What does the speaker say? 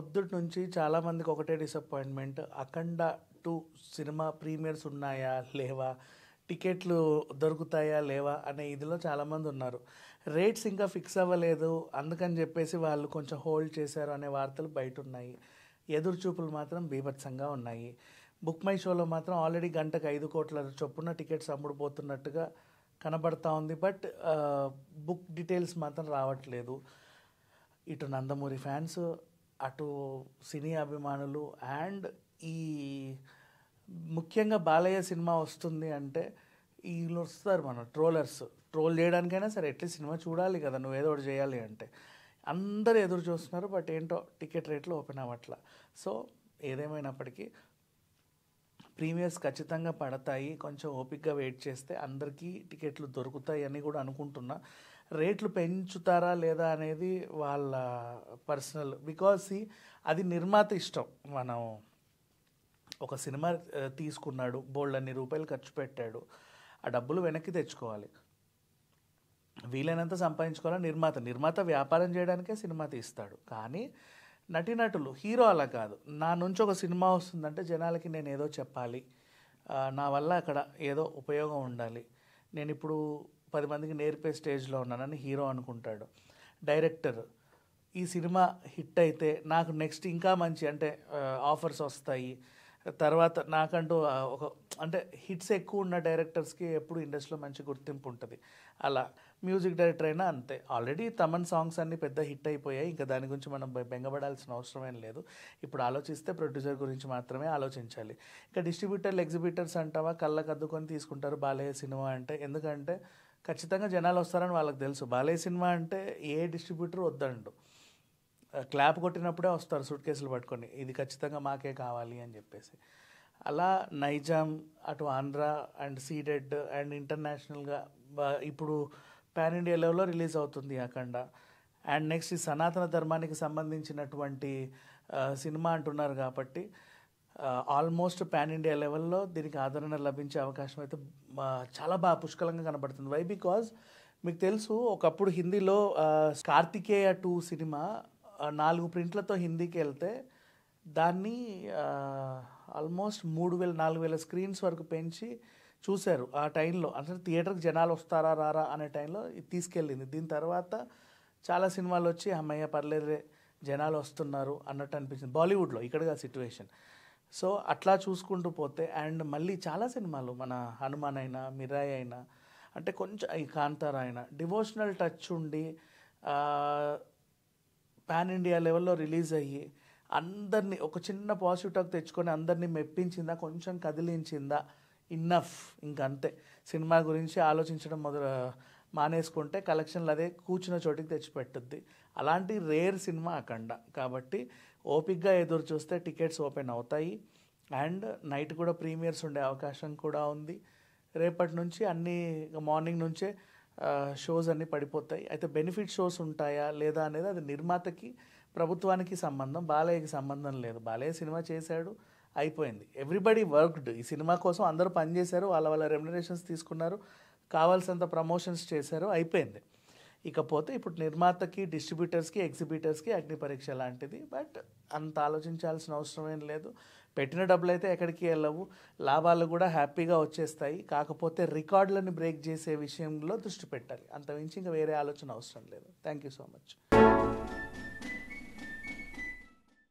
పొద్దుటి నుంచి చాలామందికి ఒకటే డిసప్పాయింట్మెంట్. 'అఖండ 2' సినిమా ప్రీమియర్స్ ఉన్నాయా లేవా, టికెట్లు దొరుకుతాయా లేవా అనే ఇదిలో చాలామంది ఉన్నారు. రేట్స్ ఇంకా ఫిక్స్ అవ్వలేదు, అందుకని చెప్పేసి వాళ్ళు కొంచెం హోల్డ్ చేశారు అనే వార్తలు బయట ఉన్నాయి. ఎదురుచూపులు మాత్రం బీభత్సంగా ఉన్నాయి. బుక్ మై షోలో మాత్రం ఆల్రెడీ గంటకు 5 కోట్ల చొప్పున టికెట్స్ అమ్ముడుపోతున్నట్టుగా కనబడతా ఉంది. బట్ బుక్ డీటెయిల్స్ మాత్రం రావట్లేదు. ఇటు నందమూరి ఫ్యాన్స్, అటు సినీ అభిమానులు అండ్ ఈ ముఖ్యంగా బాలయ్య సినిమా వస్తుంది అంటే వీళ్ళు వస్తారు మన ట్రోల్ చేయడానికైనా సరే ఎట్లీస్ట్ సినిమా చూడాలి కదా, నువ్వు ఏదో ఒకటి చేయాలి అంటే అందరూ ఎదురు చూస్తున్నారు. బట్ ఏంటో టికెట్ రేట్లు ఓపెన్ అవ్వట్లా. సో ఏదేమైనప్పటికీ ప్రీమియర్స్ ఖచ్చితంగా పడతాయి. కొంచెం ఓపిక్గా వెయిట్ చేస్తే అందరికీ టికెట్లు దొరుకుతాయి అని కూడా అనుకుంటున్నా. రేట్లు పెంచుతారా లేదా అనేది వాళ్ళ పర్సనల్, బికాజ్ అది నిర్మాత ఇష్టం. మనం ఒక సినిమా తీసుకున్నాడు, బోల్డన్ని రూపాయలు ఖర్చు పెట్టాడు, ఆ డబ్బులు వెనక్కి తెచ్చుకోవాలి, వీలైనంత సంపాదించుకోవాలి. నిర్మాత వ్యాపారం చేయడానికే సినిమా తీస్తాడు. కానీ నటీనటులు, హీరో అలా కాదు. నా నుంచి ఒక సినిమా వస్తుందంటే జనాలకి నేను ఏదో చెప్పాలి, నా వల్ల అక్కడ ఏదో ఉపయోగం ఉండాలి, నేను ఇప్పుడు 10 మందికి నేర్పే స్టేజ్లో ఉన్నానని హీరో అనుకుంటాడు. డైరెక్టర్ ఈ సినిమా హిట్ అయితే నాకు నెక్స్ట్ ఇంకా మంచి అంటే ఆఫర్స్ వస్తాయి, తర్వాత నాకంటూ ఒక అంటే హిట్స్ ఎక్కువ ఉన్న డైరెక్టర్స్కి ఎప్పుడు ఇండస్ట్రీలో మంచి గుర్తింపు ఉంటుంది. అలా మ్యూజిక్ డైరెక్టర్ అయినా అంతే. ఆల్రెడీ తమన్ సాంగ్స్ అన్నీ పెద్ద హిట్ అయిపోయాయి, ఇంకా దాని గురించి మనం బెంగపడాల్సిన అవసరం ఏం లేదు. ఇప్పుడు ఆలోచిస్తే ప్రొడ్యూసర్ గురించి మాత్రమే ఆలోచించాలి. ఇంకా డిస్ట్రిబ్యూటర్లు, ఎగ్జిబిటర్స్ అంటావా, కళ్ళకు అద్దుకొని తీసుకుంటారు బాలయ్య సినిమా అంటే. ఎందుకంటే ఖచ్చితంగా జనాలు వస్తారని వాళ్ళకి తెలుసు. బాలయ్య సినిమా అంటే ఏ డిస్ట్రిబ్యూటర్ వద్దండు, క్లాప్ కొట్టినప్పుడే వస్తారు సూట్ కేసులు పట్టుకొని, ఇది ఖచ్చితంగా మాకే కావాలి అని చెప్పేసి. అలా నైజాం, అటు ఆంధ్ర అండ్ సీడెడ్ అండ్ ఇంటర్నేషనల్గా ఇప్పుడు పాన్ ఇండియా లెవెల్లో రిలీజ్ అవుతుంది అఖండ. అండ్ నెక్స్ట్ ఈ సనాతన ధర్మానికి సంబంధించినటువంటి సినిమా అంటున్నారు కాబట్టి ఆల్మోస్ట్ పాన్ ఇండియా లెవెల్లో దీనికి ఆదరణ లభించే అవకాశం అయితే చాలా బాగా పుష్కలంగా కనబడుతుంది. వై? బికాజ్ మీకు తెలుసు ఒకప్పుడు హిందీలో కార్తికేయ 2 సినిమా 4 ప్రింట్లతో హిందీకి వెళ్తే దాన్ని ఆల్మోస్ట్ 3,000-4,000 స్క్రీన్స్ వరకు పెంచి చూశారు ఆ టైంలో. అసలు థియేటర్కి జనాలు వస్తారా రారా అనే టైంలో తీసుకెళ్ళింది. దీని తర్వాత చాలా సినిమాలు వచ్చి అమ్మయ్య పర్లేదులే జనాలు వస్తున్నారు అన్నట్టు అనిపించింది బాలీవుడ్లో, ఇక్కడగా సిట్యువేషన్. సో అట్లా చూసుకుంటూ పోతే అండ్ మళ్ళీ చాలా సినిమాలు మన హనుమాన్ అయినా, మిరాయి అయినా, అంటే కొంచెం ఈ కాంతారా అయినా డివోషనల్ టచ్ ఉండి పాన్ ఇండియా లెవెల్లో రిలీజ్ అయ్యి అందరినీ ఒక చిన్న పాజిటివ్ టాక్ తెచ్చుకొని అందరినీ మెప్పించిందా, కొంచెం కదిలించిందా, ఇన్నఫ్. ఇంకంతే. సినిమా గురించి ఆలోచించడం మానేసుకుంటే కలెక్షన్లు అదే కూర్చున్న చోటికి తెచ్చిపెట్టుద్ది. అలాంటి రేర్ సినిమా అఖండ. కాబట్టి ఓపిక్గా ఎదురు చూస్తే టికెట్స్ ఓపెన్ అవుతాయి. అండ్ నైట్ కూడా ప్రీమియర్స్ ఉండే అవకాశం కూడా ఉంది. రేపటి నుంచి అన్నీ మార్నింగ్ నుంచే షోస్ అన్నీ పడిపోతాయి. అయితే బెనిఫిట్ షోస్ ఉంటాయా లేదా అనేది అది నిర్మాతకి, ప్రభుత్వానికి సంబంధం, బాలయ్యకి సంబంధం లేదు. బాలయ్య సినిమా చేశాడు, అయిపోయింది. Everybody worked. ఈ సినిమా కోసం అందరూ పనిచేశారు, వాళ్ళ రెమ్యునరేషన్స్ తీసుకున్నారు, కావాల్సినంత ప్రమోషన్స్ చేశారు, అయిపోయింది. ఇకపోతే ఇప్పుడు నిర్మాతకి, డిస్ట్రిబ్యూటర్స్కి, ఎగ్జిబిటర్స్కి అగ్ని పరీక్ష లాంటిది. బట్ అంత ఆలోచించాల్సిన అవసరం ఏం లేదు. పెట్టిన డబ్బులు అయితే ఎక్కడికి వెళ్ళవు, లాభాలు కూడా హ్యాపీగా వచ్చేస్తాయి. కాకపోతే రికార్డులను బ్రేక్ చేసే విషయంలో దృష్టి పెట్టాలి. అంతమించి ఇంకా వేరే ఆలోచన అవసరం లేదు. Thank you so much.